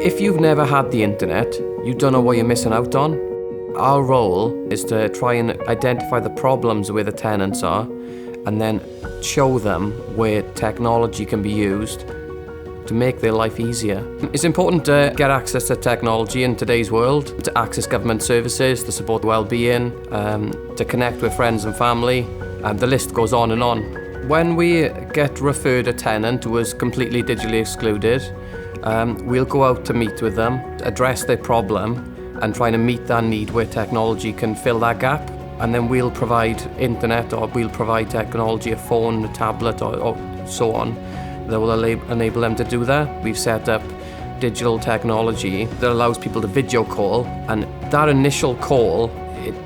If you've never had the internet, you don't know what you're missing out on. Our role is to try and identify the problems where the tenants are and then show them where technology can be used to make their life easier. It's important to get access to technology in today's world, to access government services, to support well-being, to connect with friends and family, and the list goes on and on. When we get referred a tenant who is completely digitally excluded, we'll go out to meet with them, address their problem, and try to meet that need where technology can fill that gap. And then we'll provide internet, or we'll provide technology, a phone, a tablet, or so on, that will enable them to do that. We've set up digital technology that allows people to video call, and that initial call,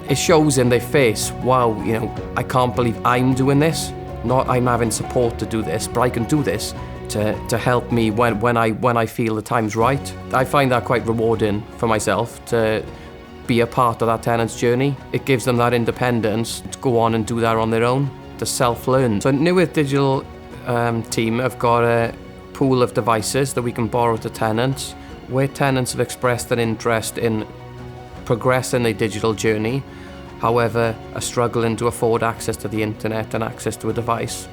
it shows in their face, wow, I can't believe I'm doing this. Not I'm having support to do this, but I can do this to help me when I feel the time's right. I find that quite rewarding for myself to be a part of that tenant's journey. It gives them that independence to go on and do that on their own, to self-learn. So Newydd Digital team have got a pool of devices that we can borrow to tenants, where tenants have expressed an interest in progressing their digital journey, however, are struggling to afford access to the internet and access to a device.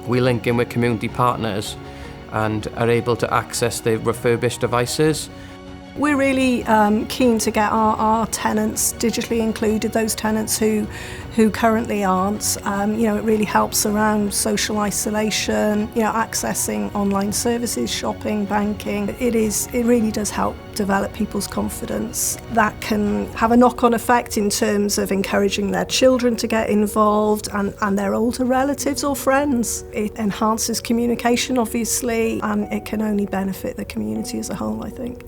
We link in with community partners and are able to access the refurbished devices. We're really keen to get our tenants digitally included, those tenants who currently aren't. It really helps around social isolation, accessing online services, shopping, banking. It really does help develop people's confidence. That can have a knock-on effect in terms of encouraging their children to get involved and their older relatives or friends. It enhances communication, obviously, and it can only benefit the community as a whole, I think.